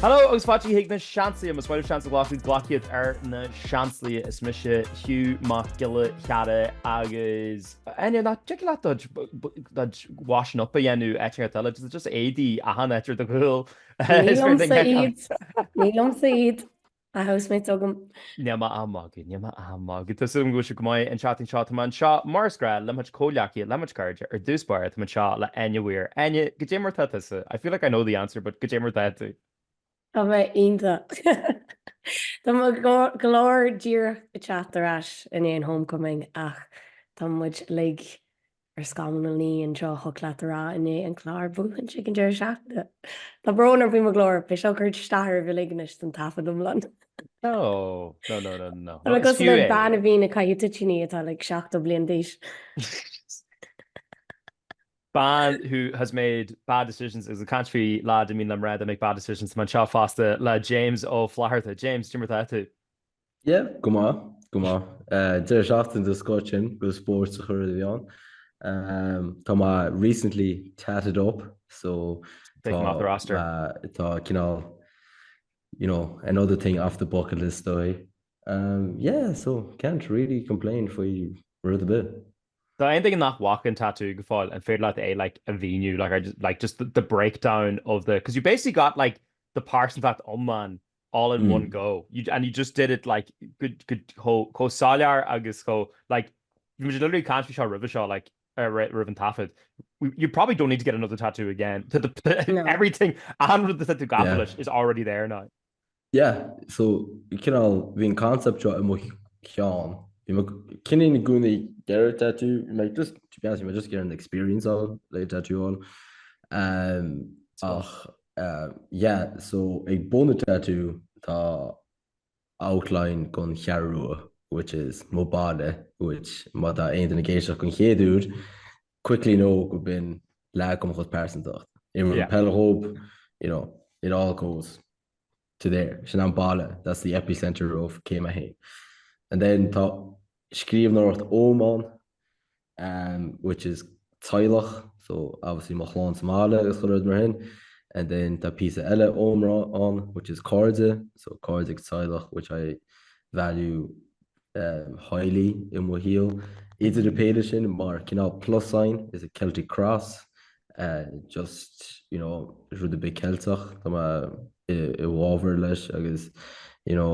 Hello, agus fátíí hiic na seansaí am bhfuil seansa gláú glaciad ar na seanslaí is mise Hugh mac giile cheada agus na tu washing up a dhéanú eting tele just édí a han etir do gúil. Nílam saíd a housemate agam. Nema amag. Tásúm go se go maiid an chatting seo man seo marsgra lemuid cóleaí lemuid card ar dúspáir man seo le ainehuiir. Aine go dé mar tuasa. I feel like I know the answer, but go dé mar tú. A bheith aonta. Tá glór dír i chat arás in éon homecoming ach tá muid le ar scamanal ní an seo choclatará in é an Clár Abú an si an deir seachta. Tá bronar bhí mar glór, be seo chuir stair bhí liganis an tafa domlan. No. Agus le banna bhí na caiútatíní atá le seachta blion díis. Ban who has made bad decisions is a country lad I mean I'm red to make bad decisions man seo fásta le James ó Labhraíonn. James timir tú. Yeah, go má. Deir seachtain do Scotland go sports a chuir bhíán. Tá má recently tatted up, so take him off the roster. Tá another thing off the bucket list though. Yeah, so can't really complain for you rud a bit. So anything in that walking tattoo go fall and feel like like a venue just the breakdown of the because you basically got like the parts that man all in one go. You just did it like good co salar agus go like you literally can't be sure river shot like Riven Taffet. You probably don't need to get another tattoo again. No. Everything and the tattoo gafelish is already there now. Yeah, so you can all be in concept shot and Sean. Kinning gúna geir tattoo like just to be honest you just get an experience on like tattoo on yeah so ag buna tattoo tá outline gon chearú which is mobile which ma da ein in géisioach gon chéadúd quickly know go bin lag kom chus percentach pelhope it all goes to there sin an balla that's the epicenter of Céimehéin. And then tá scríomh nóirt ómán, which is tailech, so obviously má chláin Somália agus chuir mar hin. And then tá píosa eile ómrá on, which is cardsa, so cardsa tailech, which I value highly in mo heel. Idir the page sin mar cinál plus sign is a Celtic cross, just rud the big Celtach tá ma I bhábhar leis agus it's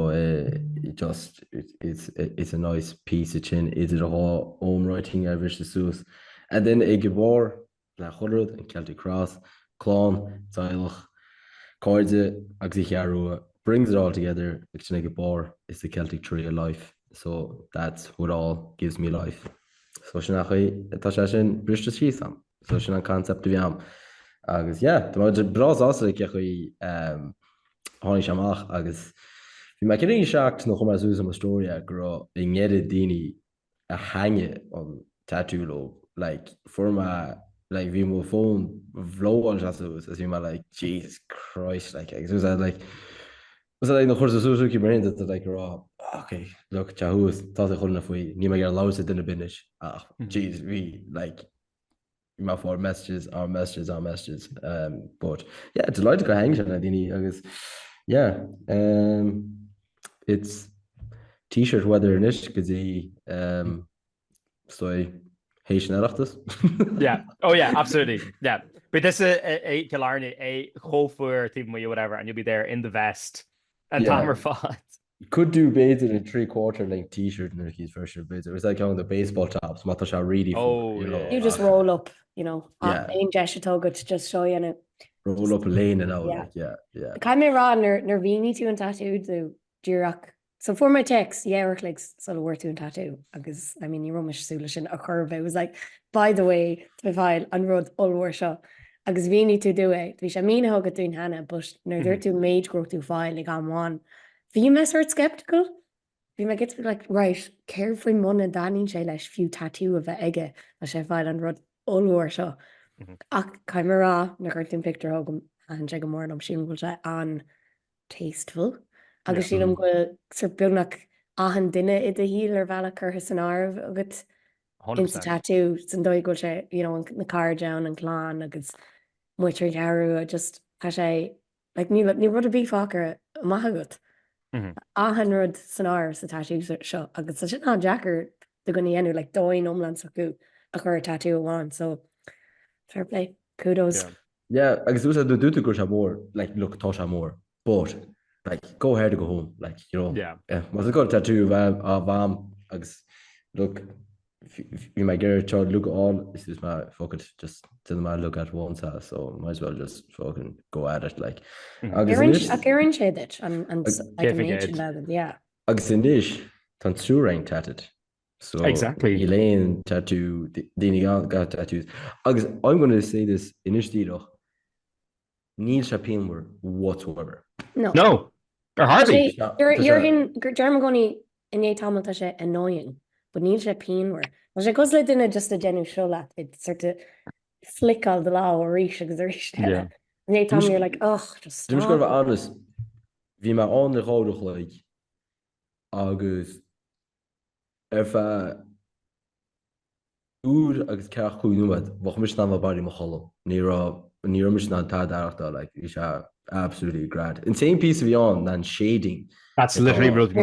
a nice piece of chin. Is it a home writing average the sus, and then a gibor la chorud and Celtic cross, clon, tailech, cardsa, axiaru brings it all together. Actually, gibor is the Celtic tree of life. So that's what all gives me life. So shinachai tashin brishta shisam. So shinan concept of yam. Agus yeah, the bras also like honi shamach agus. Bhí me cinnig seacht nach chumar sús am storia go I ngéad daoine a hange an tattoo lo like forma like bhí mo phone bhlóáil as bhí me like Jesus Christ like was that like nach chuir súsúí mar that like okay look teús tá chuna faoi ní me ar lása duna binis jeez bhí like my for messages but yeah delighted go hang sin a daoine agus yeah it's t-shirt weather in ish because so hÉireann. Yeah. Oh yeah, absolutely. Yeah. But this is a Killarney, a Hofer team or whatever, and you'll be there in the vest and Tamer fought. You could do baited in 3/4 length t-shirt in Ricky's first shirt. It was like on the baseball tops. Matasha really. You just roll up, Ain Jeshatoga to just show you roll up a lane and out. Yeah. Kind of raw nervini to and tattooed the Dirac. So for my text, like sort of worth to tattoo because I mean you rumish solution a curve. It was like, by the way, to file on road all workshop. Agus we need to do it. We should mean how good doing Hannah, but no, they're too mage growth to file like I'm one. Fi me sort skeptical. Fi me get to be like, right, carefully mon and Danny she lesh few tattoo of a egge a she file on road all workshop. Camera na cartoon picture hogum and check more and I'm shooting on tasteful. Agus sílam go sir bunach ahan dinne I de híl ar bhela churthas an árbh agat insta tattoo san dóigh go sé na car down an chlán agus muitir dearú just tá sé like ní rud a bí fácar a maithagat Mhm. áhan rud san áir sa tattoo seo agus sa sin ná Jackar do gona dhéanú like dóin omlan acu a chur tattoo amháin, so fair play, kudos. Yeah, agus ús do dúta gur se mór, like look tá se mór, but like go ahead to go home, like you know. Yeah. Was a good tattoo bham agus look. If you might get a child look all, this is my fuck it, just didn't mind look at once, so might as well just fucking go at it like. Aaron said it and like mentioned that, yeah. Agus in this, tan súrain tatted. So exactly. Elaine tattoo, Dini got tattoos. Agus I'm going to say this initially though. Níl se painmhar whatsoever. No. Or hardly. You're in German goni in é tamata sé annoying. But níl sé painmhar. Well, sé cos le duine just a genu shola. It's sort of flick all the law or ríis agus ríis. Yeah. And é tam you're like, oh, just stop. Just go to be honest. Bhí me an de ráidech like agus if úr agus ceach chuú nuad, bach mis ná bari mo cholam. Ní mis ná tá darachta like is absolutely grand. Insane piece of yarn than shading. That's literally rud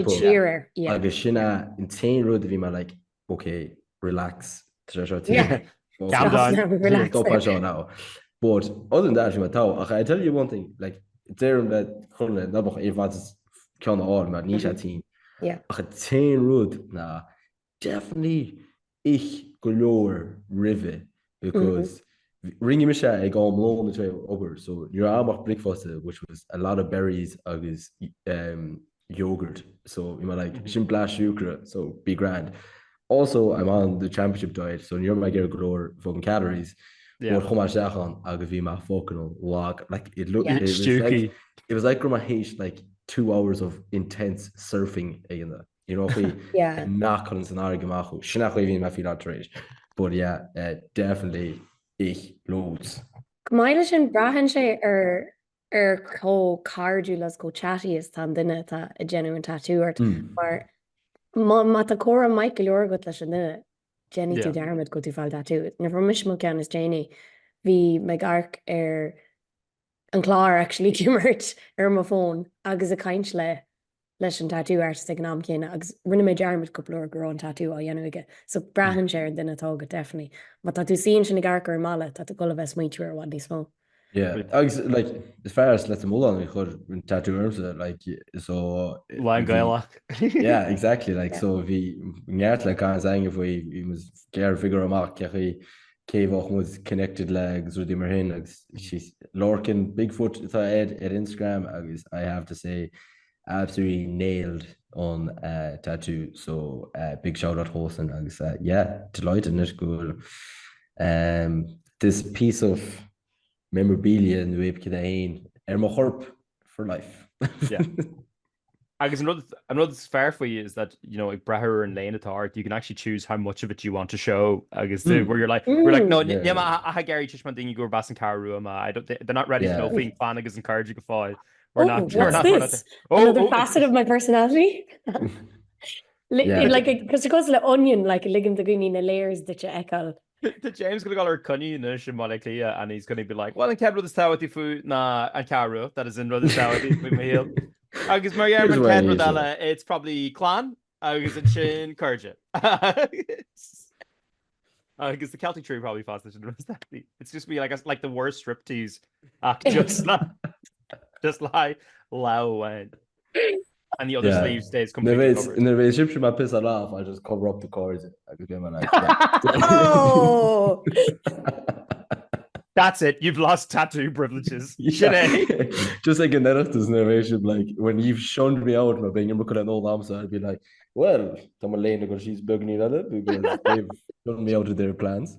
cheerer. Yeah. Agus sinna insane rud bhí me like, okay, relax. Yeah. Calm down. Relax. Now. But other than that, I tell you one thing, like there that chunne na bach évad ceanna á mar níos a tí. Yeah. Ach 10 rud na definitely ich go leor rive because ringi me sé ag go mlón na trail over, so you're amach breakfast which was a lot of berries agus yogurt, so you know like sin blas sucre, so be grand. Also I'm on the championship diet, so you're my get galore fucking calories. Yeah. But chuma seachan agus bhí ma fucking log, like it looked it was like grandma hate like 2 hours of intense surfing again, you know, yeah, knock on scenario gemachu shnach bhí ma fi trade, but yeah, definitely ich loads. Máile sin brahan sé có cardú las go chatty is tan duine tá a genuine tattooart, mar má tá córa Michael Orgut leis an duine Jenny tú dermid go tú fáil tattoo. Never mis mo cean is Jenny hí me garc an Clár actually cumart má phone agus a kaint leis an tattoo artist ag nám céine agus rinne mé dermid couple go an tattoo á dhéanamige, so brahan sé an duine tágad definitely. Má tá tú sín sin na garcar mála tá go bheith smuitiúir bhhaid níos mó. Yeah, like as far as let them all on tattoo arms, like so line gailach. Yeah, exactly. Like so we net like I saying if we must care figure amach cave off with connected legs or the marine legs. She's Lorcan Bigfoot at Instagram. I have to say absolutely nailed on tattoo. So big shout out host and yeah, delighted in school. This piece of memorabilia in the way my harp for life. Yeah. Agus another fair for you is that, you know, like Brahar and Lane at art, you can actually choose how much of it you want to show. Agus where you're like, we're like, no, I Gary Chishman thing you go bass and Carua, I don't they're not ready to know being fan agus and encourage you to fall. We're not. Another facet of my personality. Like because it goes like onion, like a ligam the green in layers that you echo. The James gonna call her Cunny in Shimoniclia, and he's gonna be like, well, in Kedro this tower food, nah, and Caro, that is in Rother Tower with my heel. Agus Mariam and Kedro, it's probably Clan, Agus and Shin Kurja. Because the Celtic tree probably faster than it's just be like the worst striptease act, just like low went. And the other sleeve stays completely covered. In the Egyptian I piss it off, I just cover up the cords. I could get my knife. Oh, that's it. You've lost tattoo privileges. Just like in Eric's narration, like when you've shown me out, my being looking at old arms, I'd be like, well, I'm Lane because she's bugging at it because they've shown me out of their plans.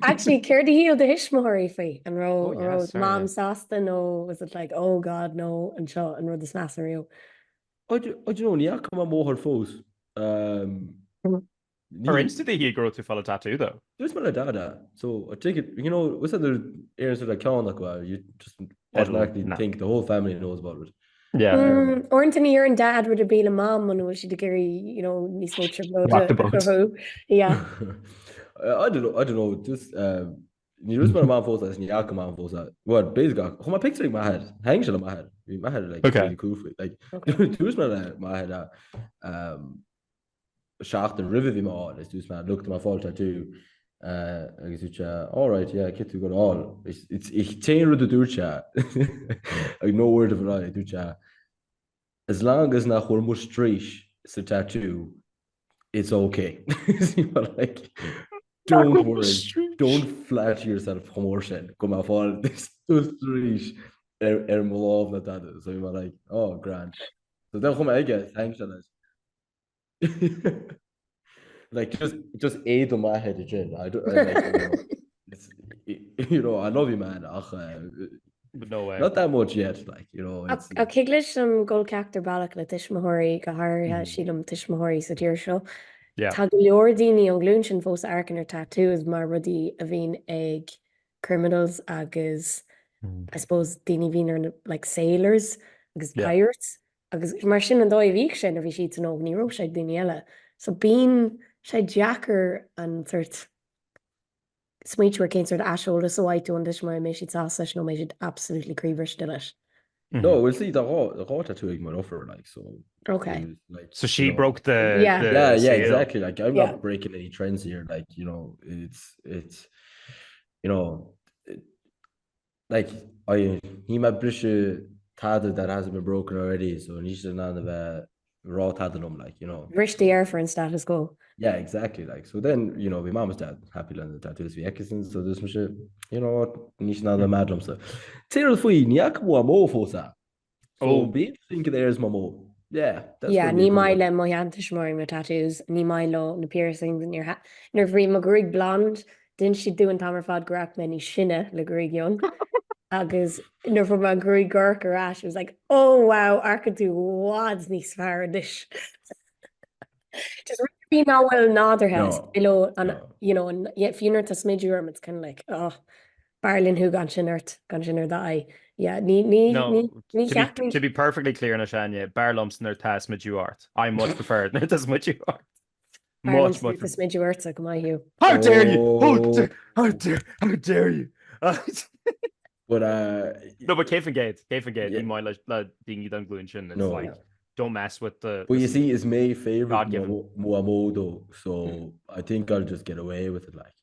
Actually, Care the heel the Hishmahari fee and wrote Mom Sasta no, was it like, oh God, no, and shot and wrote the Snassario. I do know, yeah, come on, more her foes. Or instantly he grew to follow tattoo though. There's my dad, so I take it, you know, what's that the areas that I count like well, you just automatically think the whole family knows about it. Yeah. Or into your and dad would have been a mom when was she the Gary, you know, Nice Nature. Yeah. I don't know. Just ní rús mar má fósa is ní acha má fósa bhd bé chum picture má head hang se má head hí má head le cúfa túús mar le má head seach an rih hí má is dús má lucht má fáilte tú agus úte áráid kitú go á ich té ru a dúrte ag nóhir a bhrá dúte as long as nach chuir mu strís sa tatú it's okay like don't worry don't flatter yourself more sin go má fáil strís mó na tatu so you're like oh grand so then chum aige thanks like just aid on my head again. I love you, man. But no way. Not that much yet, like A kiglis some gold cactor balach le tishmahori gahar shilum tishmahori sa dear show. Yeah. Tá go leor daoine an glún sin fós arcan ar tattoos mar rudí a bhín ag criminals agus I suppose daoine bhín ar like sailors agus pirates agus mar sin an dóibh bhíh sin a bhí siad an óg níró sé daoine eile. So bín sé Jacker an sort smuitiúir cén sort asisiúla so áitú an dis mar mé siad sása nó mé siad absolútely críomhar stilis. No, we'll see the raw tattoo more offer like so. Okay. Like, so she broke the yeah exactly. Like I'm not breaking any trends here. Like it's like he might brush tad that hasn't been broken already. So he's none of a raw tadum like Rish the air for in status quo. Yeah, exactly. Like so then my mom was dad happy land the tattoos we ekisons so this much what nish na the madam so Tyrell fui niak mo fosa so be think there's mamo ní mai le mo antis mar my tattoos ní mai lo na piercings in your hat nar bhrí mo grig blonde didn't she do an tamar fad grap many shinne le Labhraíonn agus nar from a grig gurk or ash was like oh wow arca do wads níos fear dish just really not well another house below and and yet if you're to smidge your it's kind of like Barlin who gan sinner that to be perfectly clear in Ashanya Barlum's nerd tas Midjuart I much prefer it does Midjuart much Midjuart like my Hugh how dare you how dare you but no but Cafe Gate in my like being you don't glue in it's like don't mess with the well you see it's my favorite Muamodo so I think I'll just get away with it like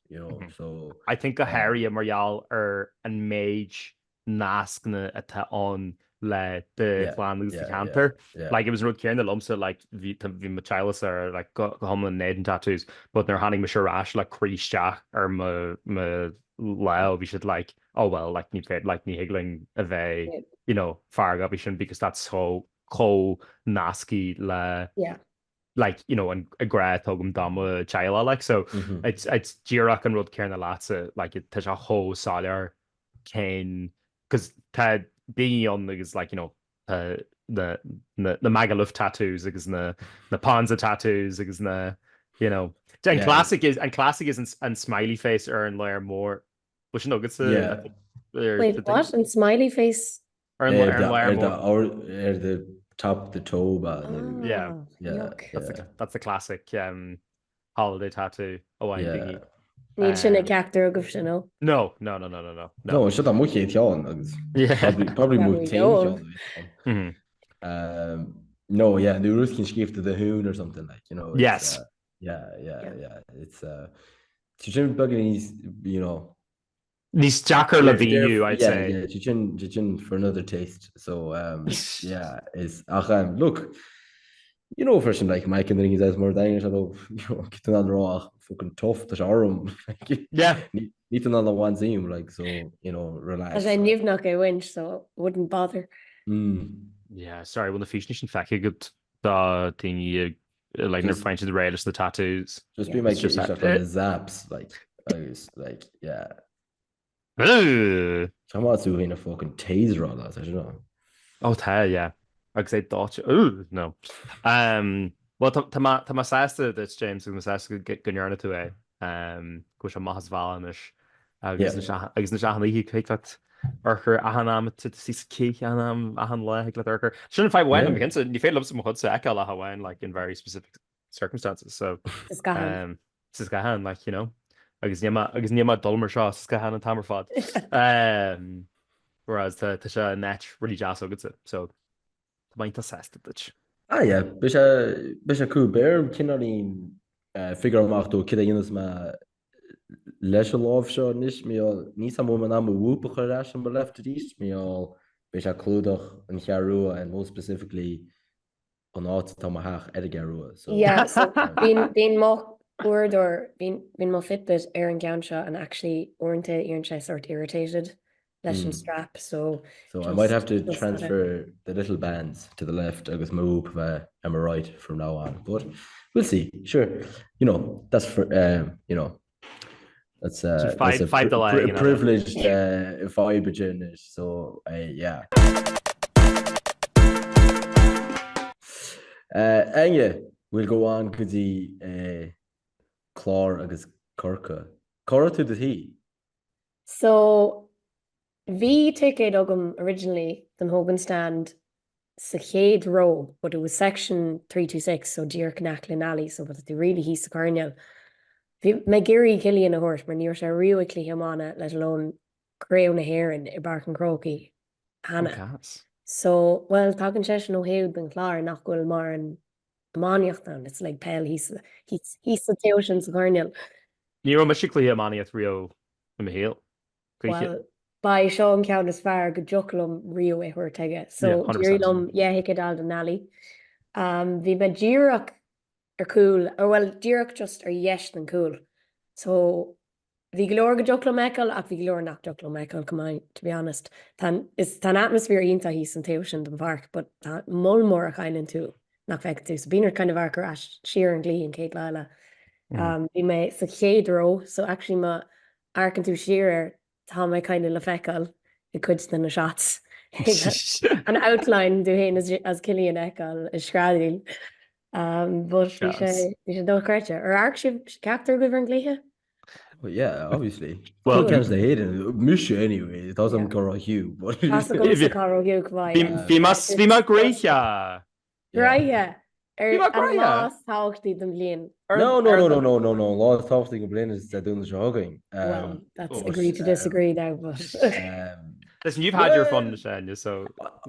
so I think a Harry and Marial are and mage naskna at on le the clan lose the canter like it was road caring the lumps like the Machilas are like go home and Ned and tattoos but they're handing Masharash like Creesha or my Lao we should like oh well like need like me higgling a ve farga we shouldn't because that's so nasky la like and a grad togum dama chila like so it's Jirak and Rod Cairn Latsa like it a whole solar cane because Ted being on is like the Magaluf tattoos because the Panza tattoos because and classic is and smiley face and layer more which good wait what and smiley face or the top the toe that's the classic holiday tattoo Ní sinna ceachtar a goibh sin nó? No, si mu teán agus probably mu no nu Ruth can skifte the hoon or something like yes it's sin bugging Nís Jacker le bhíú I'd say gin for another taste so is look version like Mike and he's as more Danish get another raw fucking tough the arm need another one zoom like so relax as I knew not go winch so wouldn't bother sorry when the fish nation fact good the thing like never find the railers the tattoos just be like zaps like come on to in a fucking taser all that I don't know agus é dáte no well tá sásta that James go gonearna tú go se maithas bhalanis agus na seanlaí chuit archar ahanam sí cí anam ahan le le archar sinna fá bhhain begin ní fé lum sem chud sa eá le hahain like in very specific circumstances so sis gahan like agus níama dulmar seo go hena tamar fad. Whereas tá sé net really jazz agad so tá maint sesta dit. Ja, bis cool bear kinnarín figure amach do kid innas ma leis láh seo níos mé níos am man am bhúpa chu leis an left ríist mé bis a clúdach an chearú and more specifically an áit tá haach garú. Yeah, so bhín má word or bhín má Fitbit ar an gan seo and actually orintanta ar sé sort irritated leis an strap, so I might have to transfer the little bands to the left agus move am right from now on, but we'll see. Sure, that's for that's a privileged faoi begin, so yeah. Enge, we'll go on go dtí Clár agus Corca. Cora tú he? So bhí ticket agam originally den Hogan stand sa chéad row, but it was section 326, so Dear Knacklin Alley, so but it really hí sa carnial. Me géirí Killian a horse, mar níor sé riúiclí himána, let alone Craobh na hÉireann I bark an croci Hannah. So, well, tagan sé nó héad ben Clár nach goil mar an amaniachtan. It's like pell, he's the teosin sa carnial. Ní ra musically amaniacht Rio na héal. Well, by Sean count as far go joculum Rio e huir teige. So, Dírilum, hic dal den nally. Vi me deireadh cool, or well, deireadh just yesh than cool. So, vi glór go joculum ekel, ach vi glór nach joculum ekel, come on, to be honest. Tan atmosphere inta hís an teosin den park, but tan mulmór a chainin tú nach feic tú. So, bínar kind of arcar as sheer and glee in Kate Lila. Vi me sa chéad row, so actually ma arcan tú shearer tá me kind of le fecal I could than the shots. An outline do hén as Killian ecal is scradil. But vi sé do creite. Or actually captor go an gléthe? Well, yeah, obviously. Well, comes the hidden Musha anyway. It doesn't go Hugh. But Hugh Bhí má gréithe. Gréithe. Lás táchtaí den bblion. No. Lás táchtaí go blian is that doing the jogging. Well, that's agree to disagree now, but listen, you've had your fun, Shania, so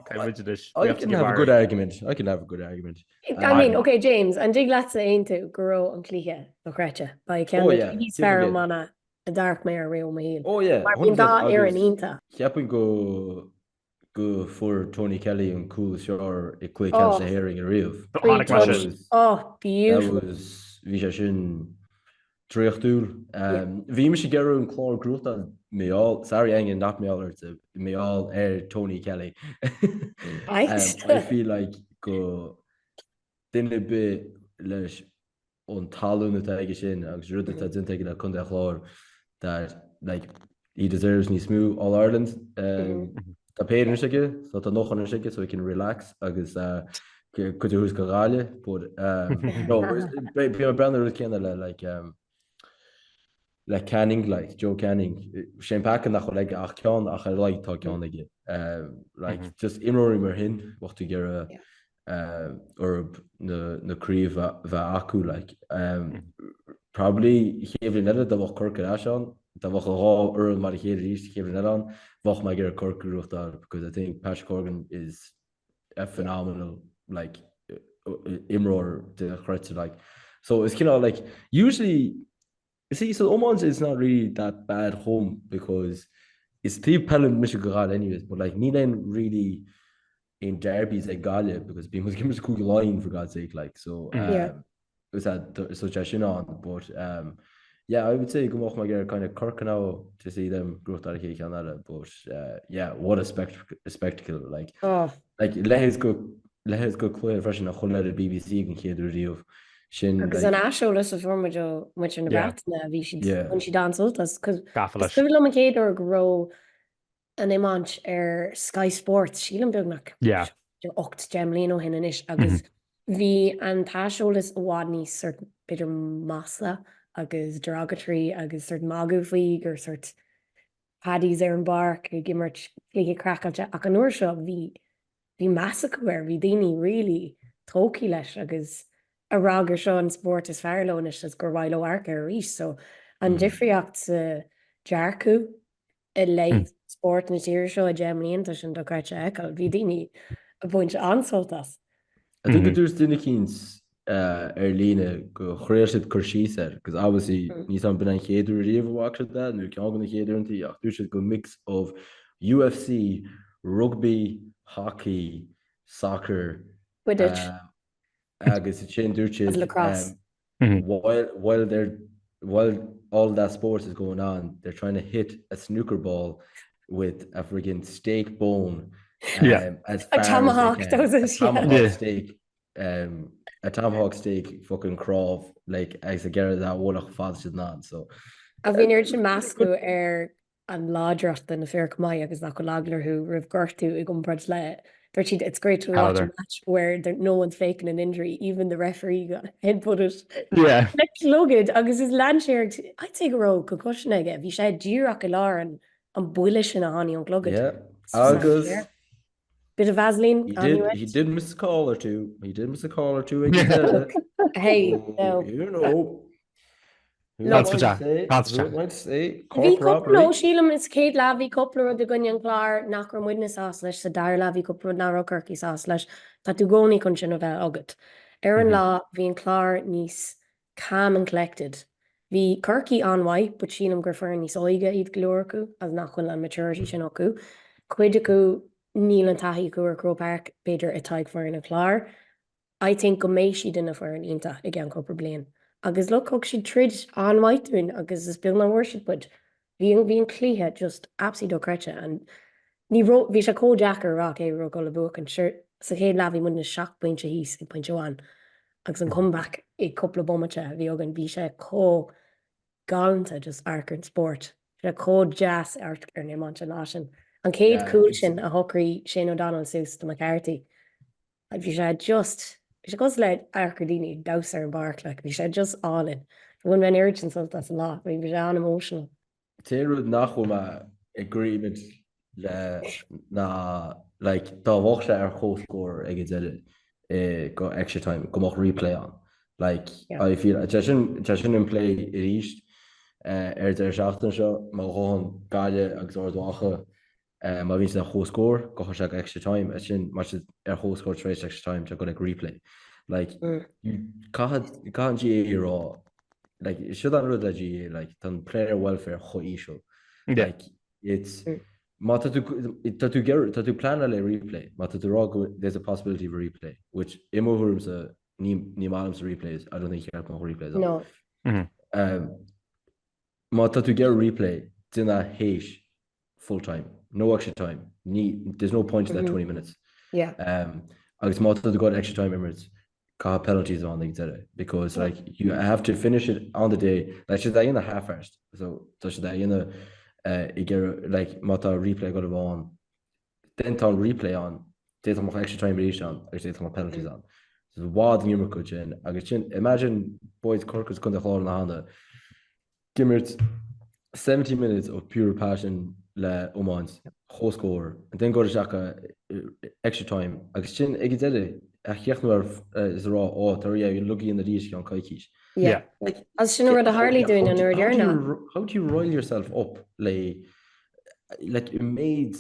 I can have a good argument. I mean, okay, James, and dig let's say into Guro and Cliche, Lucretia, by Ken, he's fair mana a dark mare real me. Oh yeah, Martin da Aaron Inta. Chiapping go for Tony Kelly and cool sure a quick answer hearing a real. Oh, beautiful. That was Vishin Triachtul. Vi me Shigeru and Clár Grúta me all sorry Engen not me all to me all air Tony Kelly. I feel like go didn't be leis on talún aige sin agus ruúda tá dun taking a chun de chlár that like he deserves ní smooth All-Ireland. Tá péidir siige, so tá noch an siige so he can relax agus could who's go gáile, but no, be a brand ru cenne like Canning, like Joe Canning, Shane Packen nach like ach cean ach like tá cean aige. Like just imróí mar hin wacht to get or na Craobh acu like probably héidir net dat bh Corca an dat bh rá ur mar héidir ríist héidir net an bh me gur Corca rucht dar because I think Pat Corgan is a phenomenal like imróir de chreite like so it's kind of like usually you see so Omans is not really that bad home because it's three pellet Michigan anyways but like ní then really in derbies like Galia because being was given a cool line for God's sake like so it was that suggestion on but yeah I would say go off my gear kind of Cork now to see them growth out of Canada but yeah what a spectacle like let's go clear fresh a whole lot of BBC can hear the review of sin because an asholas of form which in the brat when she dances because cé or grow an éimeint Sky Sports sílam beagnach ocht gemlíon hin inis agus bhí an táisiolalas bhád níos certain beidir massa agus derogatory agus certain magu faoig or sort paddies ar an bark gimmert ige crackáilte ach an uair seo bhí massacre bhí daoine really tócaí leis agus a rágur seo an sport is fearlónis as gur bhaile arca ar rís so An difriocht sa dearcú I lei sport na tíir seo a gemlíonnta sin do caite eáil bhí daoine a bhaint ansoltas. I think go dús duine cíns líne go chréir siad chusí because obviously níos an bin an chéadú riomhhaach that nu cean gona chéadúntaí ach dúis go mix of UFC, rugby, hockey, soccer, Quidditch. agus sin dúirte lacrosse. while all that sports is going on, they're trying to hit a snooker ball with a friggin' steak bone. As far tomahawk, as they can. that was it, A tomahawk steak. A tomahawk steak fucking Craobh, like as a girl that wonach fád siad ná. So A bhín ir sin meascú an ládracht in na fear mai agus nach go laglar who rih gortú I gomprad le. It's great to watch a match where no one's faking an injury. Even the referee got headbutted. Yeah. Like Logan, agus is landshare. I'd say go concussion again. Bhí sé dúrach I lár an buile sin a háí an glogad. yeah, agus bit of Vaseline. he did miss a call or two. He did miss a call or two. Hey, no. You know. That's what I'd say. Bhí couple sílam is céad labhí couple de gunne an Clár nach ram witness as leis sa dair labhí couple na Kirky as leis tá tú gcónaí chun sin a bheith agat. Ar an lá bhí an Clár níos calm and collected. Bhí Kirky an white, but sílam gur fear níos oige iad glór acu as nach chun an maturity sin acu. Cuid acu níl an taithí acu ar Craobh Park beidir a taig fear an Clár. I think go mééis siad ina fear an ionta I gan couple blian. Agus look hug si trid an whiteún agus is bil an worship bud. Bhí an clíthe just absolí do crete an bhí sé có Jackar rá é ro go le bu an shirt sa chéad labhí mu na seach pointse híos I pointse an. Agus an comeback I couple bommate bhí agan bhí sé có galanta just arc an sport. Sé có jazz arc ar na mancha násin. An céad cool sin a hocarí Shane O'Donnell sús do McCarthy. Bhí sé just Bhí sé cos le arcadíine dásar an barc le bhí sé just all-in. Bhain ben urgent that's a lot. Bhí sé an emotional. Téirúd nach ma agreement le na like tá bhach sé ar chóscóir ag deile go extra time gomach replay an. Like I feel sin in play I ríist ar der seachtain seo má gáin gaile agus ordácha má vín na chóscóir go se extra time sin mar ar chóscóir trace extra time te go ag replay. Like you can't rá like si an rud a GA like tan player welfare choí seo. Like it's tú plan le replay má tú rá there's a possibility of a replay which imóhúm sa ní málam sa replays I don't think you have replays. No. Má tú get a replay duna héis full time. No extra time. There's no point to that 20 minutes. Yeah. Agus má tú got extra time Emirates penalties on the because like you have to finish it on the day. Like should I in the half first. So should I in the like mata replay got on. Then on replay on. They have extra time reach on. Or they have penalties on. So wad number coach in. Imagine boys Corkers kun the hall na handa. Give it 70 minutes of pure passion le iomáint whole score and then go to Shaka extra time. Agus sin ag dele a cheachnar is rá tar you're looking in the ríis an caiiciis. Yeah. As sin rud a Harley doing an Iomáint. How do you roll yourself up like you made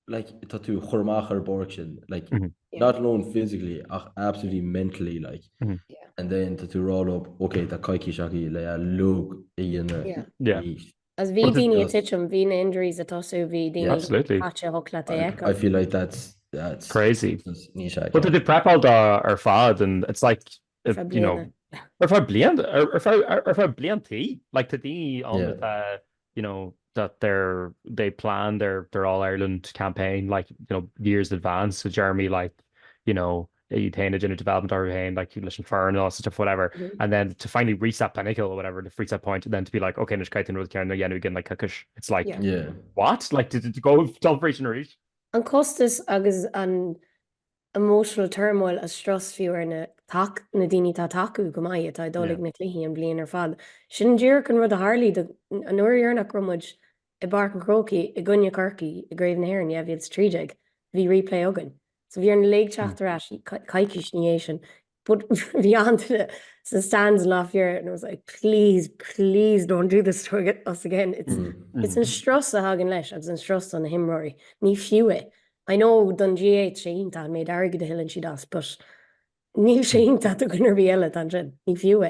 like tatú chormachar borchin like not alone physically absolutely mentally like and then tatú roll up okay that caiiciis shaki le a lug in As bhí daoine titim bhí injuries a tosú bhí absolutely I feel like that's crazy. But did they prep all ar fad and it's like you know or for blianttí like the on you know that they plan their All-Ireland campaign like you know years in advance with Jeremy like you know you in a development or like you listen for and all stuff whatever and then to finally reach that pinnacle or whatever the free set point and then to be like okay there's Kaitin with Karen again again like it's like what like to go celebration reach an costas agus an emotional turmoil as stress fiúar na daoine tá taú go maiad tá dóigh na cluichí an blian ar fad sin dúr an rud a Harley an nuair nach grommuid I barc an croci I gunne Kirky I Gréibh na hÉireann bhíad trídeag bhí replay agan so bhí ar na leig teachtarrás caiiciis níéis sin But beyond the stands last year, and I was like, please don't do this to us again. It's an stress a hagan leis, agus an stress on him Rory. Ní fiú I know done G8 Seansálaithe made argue the hill and she does, but ní Seansálaithe tu gunnar bhí eile tan sin. Ní fiú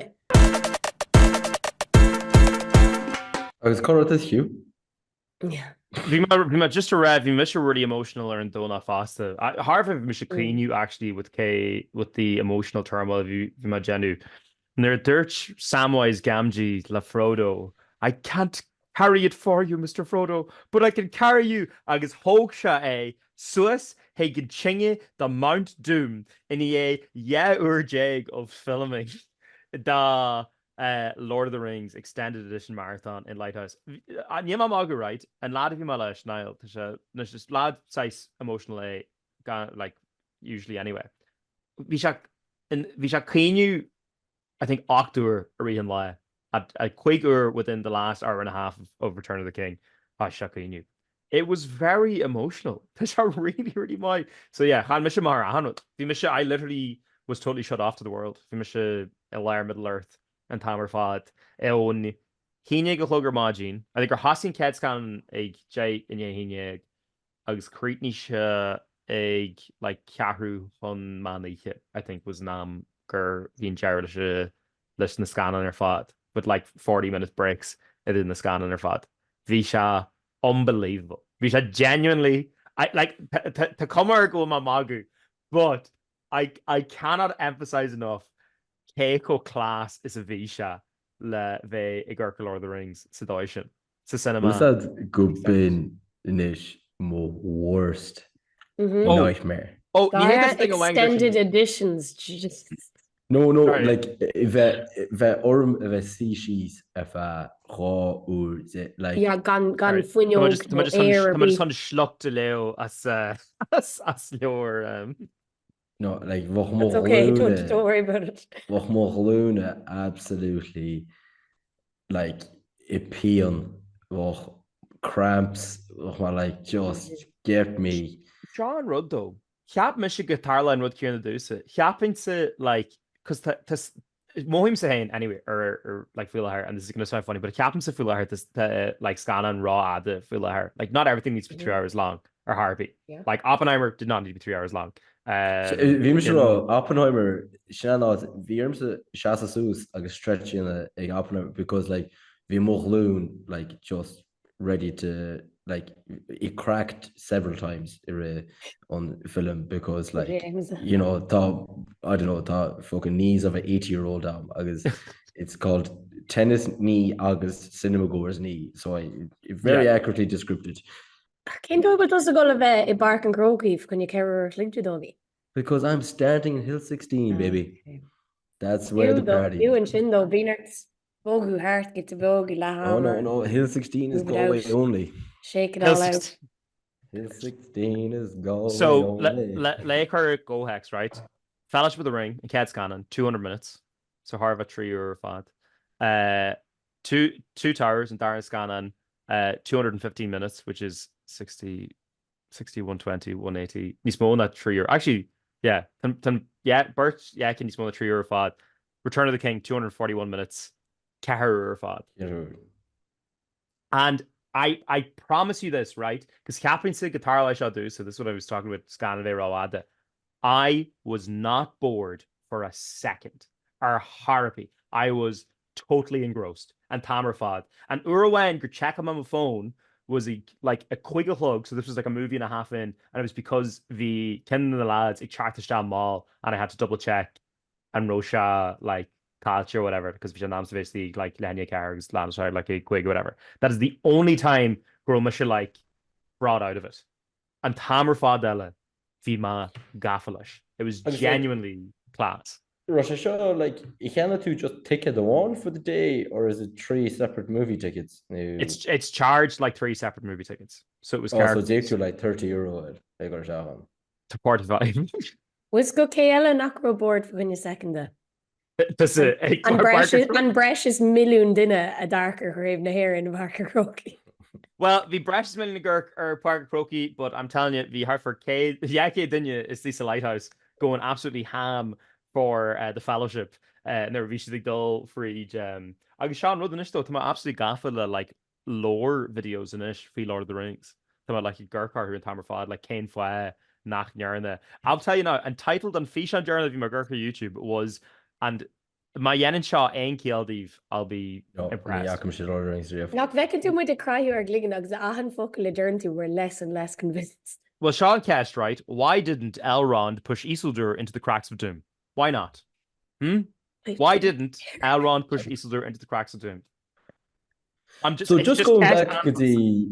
Agus correct is Hugh. Yeah. Just a rev, we miss really emotional or in dona fasta. Harvard we should clean you actually with the emotional turmoil of you genu. Near Dirch Samwise Gamgee La Frodo. I can't carry it for you, Mr. Frodo, but I can carry you. Agus Hogsha Suis he can chingy the Mount Doom in the jag of filming. Da Lord of the Rings extended edition marathon in Lighthouse. Nima magu right and lad of you malash Niall there's just lad size emotional like usually anyway. Visha clean you I think October Arian Lai at chuaigh within the last hour and a half of Return of the King. You. It was very emotional. Really my so yeah, I literally was totally shut off to the world. Middle Earth. And Tamar fad eon hine go chlogger magin. I think our hasing cats can ag jay in hine agus creetni ag like Cahu on manliche I think was nam gur vin jarlish listen the scan on her fad with like 40-minute breaks in the scan on her fad. Visha unbelievable. Visha genuinely I like to come go my magu, but I cannot emphasize enough. Keiko class is a visha le ve igurka Lord of the Rings sedation. It's a cinema. Was that good bin inish more worst nightmare? Oh, you hear this thing extended editions. Just no, sorry. Like if a species if a raw or like yeah, gan funyo air. I'm just on schluck to leo as your No, like it's okay, don't worry about it. Luna absolutely like a peon cramps like just get me. John Rudd though. Chiap me se guitar line rud cúna dúsa. Chiapin se like cuz Mohim saying anyway or like Fuller and this is gonna sound funny, but Chiapin se Fuller this like scanna and raw the Fuller. Like not everything needs to be 3 hours long or Harvey. Yeah. Like Oppenheimer did not need to be 3 hours long. Oppenheimer Virmse Shasa Sus agus stretch in a Oppenheimer because like vi loon like just ready to like it cracked several times on film because like you know I don't know the fucking knees of an 80-year-old agus it's called tennis knee agus cinema goer's knee, so very accurately described it. Cén do go does go le bheith I bark an Craobh chun you ceir lingú dóí? Because I'm starting in Hill 16, baby. Okay. That's where the party is. You and Shin though, Beanarts, Bogu heart, get to Bogu, Lahammer. No, Hill 16 is Galway only. Shake it all out. Hill 16 is Galway so, only. Laker go hex, right? Fellowship with the Ring, and Cad Scannon, 200 minutes. So Harva 3 or 5. Two towers and Darren Scannon, 215 minutes, which is 60, 120, 180. Nismo that 3 year. Actually, yeah. Birch, yeah, can Nismo 3 year 5. Return of the King, 241 minutes. Cahir 5. Yeah. And I promise you this, right? Because Captain said guitar I shall do. So this is what I was talking about Scannavé Rawada. I was not bored for a second. Or harpy. I was totally engrossed. And Tamerfad. And Urwen could check him on the phone. Was like a chuige hlug, so this was like a movie and a half in, and it was because the Ken and the lads charted down mall, and I had to double check and Rosha like culture or whatever because we announced basically like Lenya Carrigs, Landside like a chuige whatever. That is the only time Gromisha like brought out of it, and Tamer Fadella Fima Gaffalish. It was genuinely class. Russia show like you cannot just ticket the one for the day, or is it 3 separate movie tickets? No. It's charged like 3 separate movie tickets. So it was so it's actually like €30 I got to 45. Was go KL Nacro board for when you second it. And Bresh is million dinner a darker grave na hair in Parker Croaky. Well, the Bresh is million Gurk or Parker Croaky, but I'm telling you, the Hartford K Yake Dinya is this lighthouse going absolutely ham. for the fellowship nar bhí si ag dul fríd agus Sean rud inis tá absolútely gafa le like lore videos inis fí Lord of the Rings. Tá like ggurcar an tamar fád like céin foié nach nearna. I'll tell you now, entitled on fish on journal of my ggurcar YouTube was and my Yenin Shaw and Kieldiv, I'll be impressed. Nach bhecinn tú muid a craithú ar gligan agus ahan focail le dearn tú were less and less convinced. Well, Sean Kest, right? Why didn't Elrond push Isildur into the cracks of doom? Why not? Why didn't Elrond push Isildur into the cracks of doom? I'm just just going back to the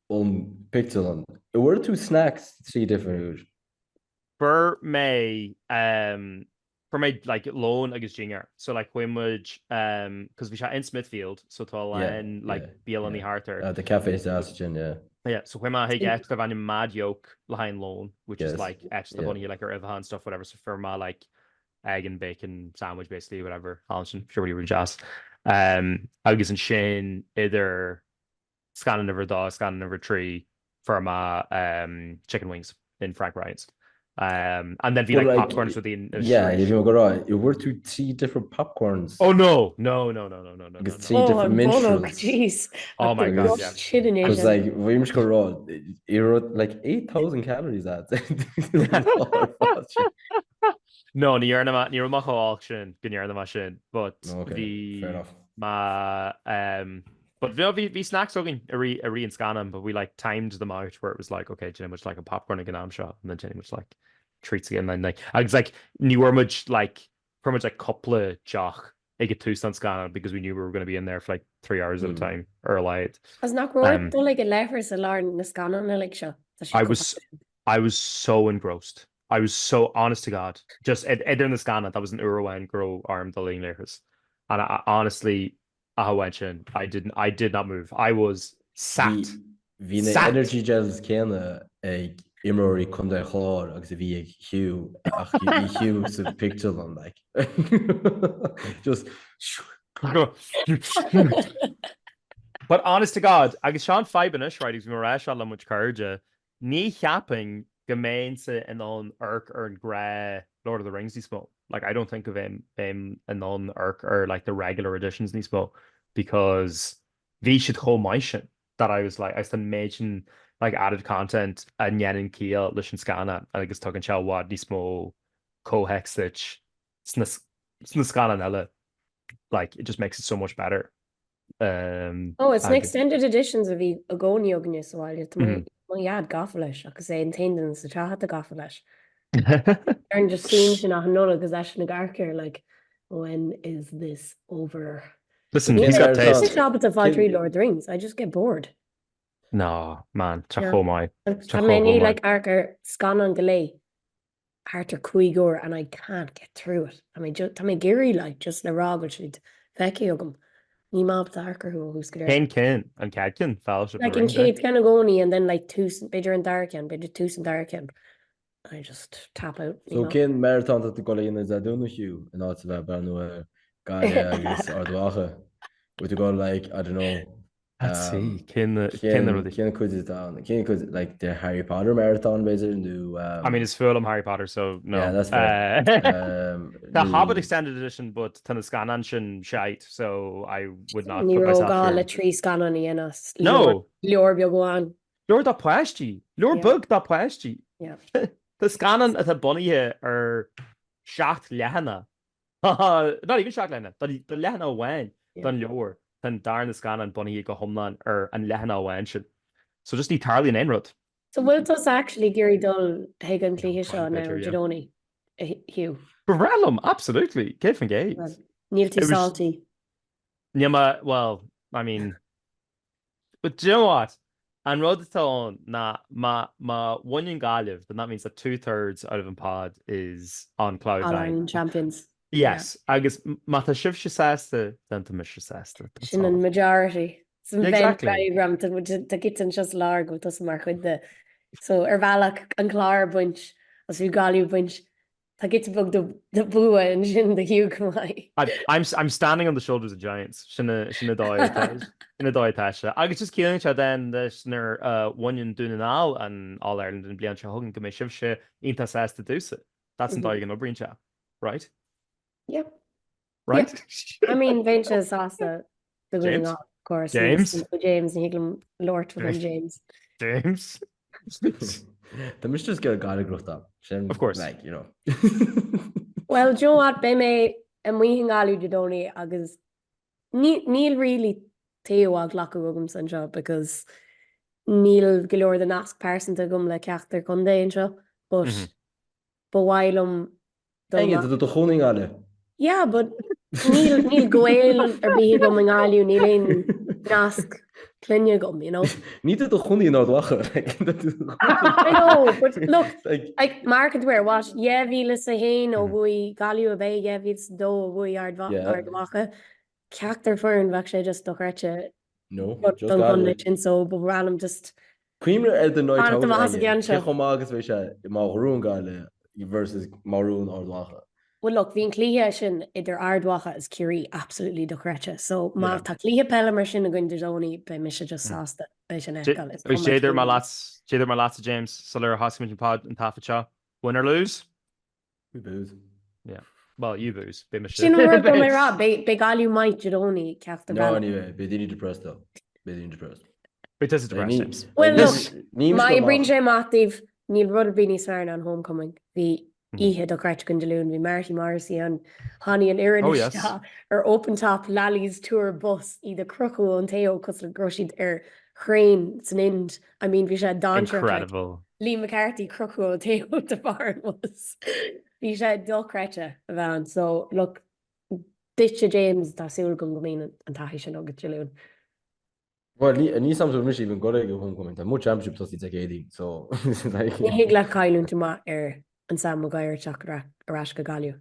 on Pictolon. Were two snacks three different food? For me, like loan agus jinger. So like when would because we shot in Smithfield, so tall and like Beal on the Harter. The cafe is oxygen, Yeah, so when I get the van mad yoke behind loan, which is like extra funny like or Evan stuff, whatever. So for my like egg and bacon sandwich, basically, whatever. Hallin, sure what you were just. Agus and Shane either scannána number 3 for my chicken wings in Frank Ryan's. And then be like popcorns with the you go right. You were to 3 different popcorns. Oh no. 3 different minstrels. Jeez. Oh my god, yeah. It was like we must go raw. You wrote like 8,000 calories at. No, ní mach auction gnear the machine, but fair enough. But we snacks again a re and scan them, but we like timed them out where it was like, okay, Jenny much like a popcorn and an shot, and then Jenny much like treats again. And then like I was like you were much like pretty much like couple of jock I get 2 on scan because we knew we were going to be in there for like 3 hours at a time or light. As not don't like a levers a learn the scan on like show. I was so engrossed. I was so honest to God. Just in the scan that was an Urwan grow arm the ling layers. And I honestly I went in. I did not move. I was sat. The energy gels céanna ag imróí chun de chlár agus a bhí ag Hugh ach Hugh sa picture on like just But honest to God, agus Sean Fibanish, right, he's mar Sean le much carja, ní chiapping gemeense in on Urk or Gra Lord of the Rings he spoke. Like I don't think of him in on Urk or like the regular editions he spoke because we should hold my shit that I was like I still imagine like added content and yen and keel listen scanna and I guess talking chow what ni small cohexich scanna like it just makes it so much better. It's an extended editions of the agoni ognis while it's yad gaffalish because they intended the chat the gaffalish. And just seems in a nola because that's in a garker like when is this over? Listen, he's got taste. Job at the 5-3 Lord of the Rings. I just get bored. No, man. Chachomai. How many like Archer scan on delay? Arthur Chuigh and I can't get through it. I mean, just Gary like just the rog which would fecky ogum. Ní mab the Archer who's good. Ken and Cadkin fellowship. Like in Kate Kenagoni and then like two bigger and Darken, bigger two and Darken. I just tap out. So Ken marathon that the Golin is that doing Hugh and that's about no guy or the would you go like I don't know. Let's see. Ken could like the Harry Potter marathon basically do. I mean, it's full of Harry Potter, so no. Yeah, that's fair. The Hobbit extended edition, but to the scannanchin shite, so I would not put myself through. A tree scan on us. No. Lior go on. Lior da plasty. Lior bug da plasty. Yeah. The scannan at a bunny here are shacht lehana. Not even shacht lehana, but the lehana wen than Lior. Then darn the scan and bunny go homeland or and lehana wention. So just entirely an enrod. So will us actually Gary Dull Hagan Clehisha now Jadoni Hugh. Barellum, absolutely. Kif and Gates. Neil T. Salty. Yeah, well, I mean, but do you know what? And Rodathon ma one in Galiv, then that means that 2/3 out of an pod is on Cloud9. All-Ireland champions. Yes, I guess Mata Shiv Shasasta, then to Miss Shasasta. Shin and majority. Some Venn diagram to get in just larg with us mark with the so Ervalak and Clara bunch as we Gali bunch. I get to book the bua and Shin the Hugh Kamai. I'm standing on the shoulders of giants. Shina Tasha. I was just killing each other then there's one in Dunanal and All-Ireland and Bliancha Hugging Commission Shiv Inta says to do so. That's entirely gonna bring chat. right? Yep. Right? I mean, Vince Sasta, the winning James? of course. James? James, and Lord for James. James? The Mr. Skill got a growth up. Of course. Like, you know. Well, Joe what be me and we hang alu did only agus Neil really teo ag lacu agam san seo because Neil galore the nask person to gum le ceachtar chundé an seo, but while Enge, the honing on it. yeah, but Neil Goel or be going alu Neil in nask clinja gum, you know. Niet the honing not wacher. I know, but look, like market where what yeah vila sa hain o bui galu a bay yeah vits do bui ard wacha ceachtar fern bhac sé just do reite no just condition so but random just Creamer the night agus we maroon gal versus maroon or wacha. Well look bhín clíthe sin idir ardwacha is curí absolutely do reite so má tá clíthe pelle mar sin a gin dóí be mis just sásta bei sin eáil séidir mar láts James solar hosmin pod an tafa seo win or lose we booze well you booze sin ra be galú maint dóí ceachta no anyway be depressed though be depressed it is depressed well look my bring sé mátíh níl rud bíní swear an homecoming hí ihe do creit gundaloon vi Marty Morrissey an honey an Aaron or open top Lally's tour bus either Croco and Teo cos le grosid Crane san ind I mean vi sé Don incredible Lee McCarthy Croco and Teo the bar was vi sé do crete avan so look ditcha James tá siúl gom gomín an tahi sin agad galoon well ní sam mis even go go homecoming mo championship plus it's like so like le kailún ma an Sam Maguire chakra arás go galú.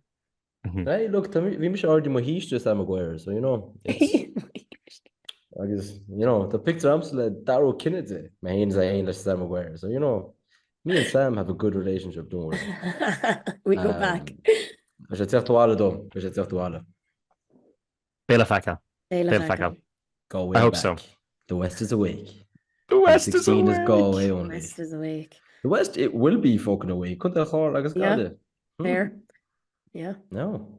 Hey, look, we miss already my history Sam Maguire, so you know. I guess you know the picture I'm still Darrow Kennedy. My hands I ain't Sam Maguire, so you know. Me and Sam have a good relationship. Don't worry. We go back. I should tell to all of them. I should tell to all of. Bela Faka. Go away. I hope back. so. The West is awake. The West is awake. Is go away only. West is awake. The West, it will be fucking away. Couldn't they call like a Fair. Yeah. No.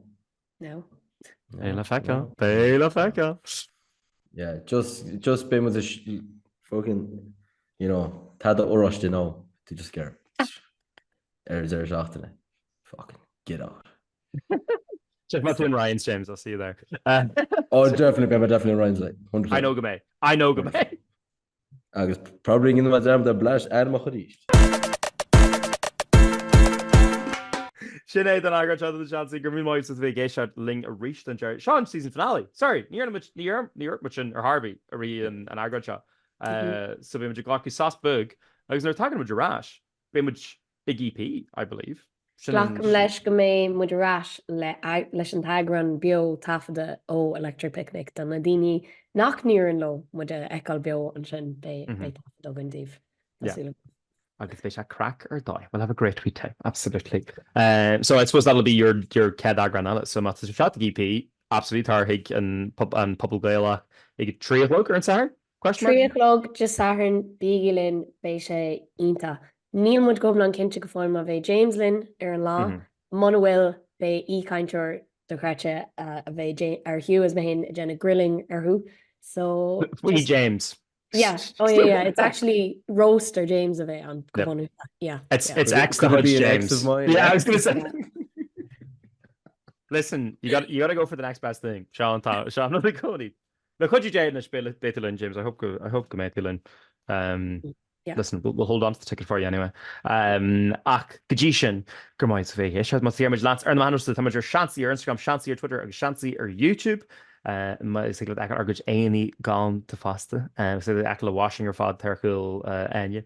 Bela Faka. Yeah, just been with the fucking, you know, tad the Orosh, you know, to just get there's after it. Fucking get out. Check my twin Ryan's, James. I'll see you there. Definitely Ryan's like 100%. I know Gamay. I was probably in the jam the blush and my hoodie. Sinead and I got chat to the chance gur mí mai sa bhé ling a reached an Jerry Sean season finale. Sorry, near much in or Harvey a ri an agro shot. So we much glocky sauce bug. I was talking about Jarash. Be much big EP, I believe. Glacham leis go mé mu rash leis an tagran bio tafada ó electric picnic dan na daoine nach níor an lo mu de eáil bio an sin be tafada gandíh. I'll give this a crack or die. We'll have a great week time. Absolutely. So I suppose that'll be your Ked Agran. So Matt shot the EP. Absolutely Tarhig and Pubble Gaela. You get 3 o'clock or in Sahar? Question 3 o'clock just Saharn Bigilin Beisha Inta. Neil would go on Kinchik form of a James Lynn or law. Monowill be e counter the cratcha of a or Hugh as behind Jenna grilling or who. So James. Yeah. Oh yeah. It's actually roast or James of it on Coponu. Yeah. It's X the Hudge James. Yeah, I was gonna say. Listen, you got to go for the next best thing. Sean not the Cody. Look, could you Jade and spill it Bethelin, James? I hope go Bethelin. Yeah. Listen, we'll hold on to the ticket for you anyway. Gajishan, Gurmai Sofie, Ishad Mathiamage Lance, Earn the man who's the Tamager Shancy or Instagram, Shancy or Twitter, or Shancy or YouTube. My sigla ag argid aini gone to fasta. So the akla washing your fod terkul anya.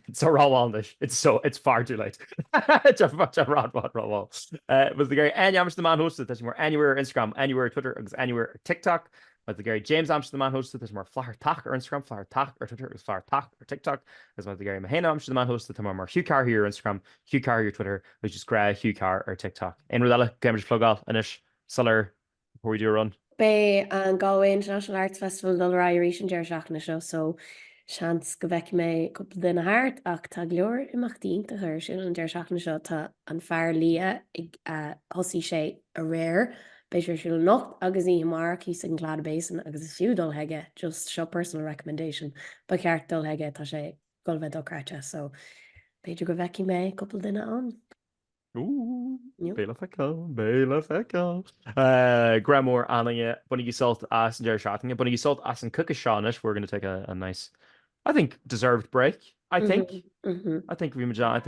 It's a raw walnish. It's far too late. It's a rod wall. Was the Gary Anya the man hosted that's more anywhere Instagram, anywhere Twitter, anywhere TikTok. But the Gary James the man hosted there's more Flower Talk or Instagram, Flower Talk or Twitter, is Flower Talk or TikTok. As well as the Gary Mahena the man hosted more Hugh Carr here Instagram, Hugh Carr your Twitter, which is Craobh, Hugh Carr or TikTok. In Rodella, Gamers plug off Anish Suller. Before we do a run? Bay and Galway International Arts Festival dul Irish and Jerry Seachtaine show. So seans go bheic mé cúpla duine háart ach tá leor imeachtaíonnta chuir sin an deir seachna seo tá an fearr lia ag thosaí sé a réir beidir siúil nocht agus í mar cí san Clár Basin agus is fiú dul heige just seo personal recommendation ba ceart dul heige tá sé golbheith doráte so beidir go bheici mé cúpla duine an. Béle feicáil. Gramór aninge bunig salt as an deir seachtaine, bunig salt as an cook seanis. We're going to take a nice, I think, deserved break. I think we John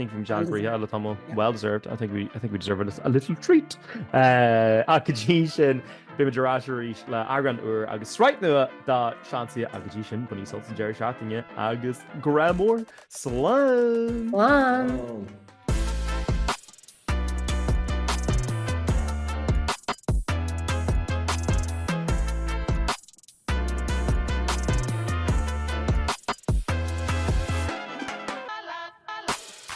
well deserved. I think we deserve a little treat. Agajishin Bimajarashari la Agran agus right nu da Seansálaithe Agajishin bunig salt an deir seachtaine agus Gramór Slán.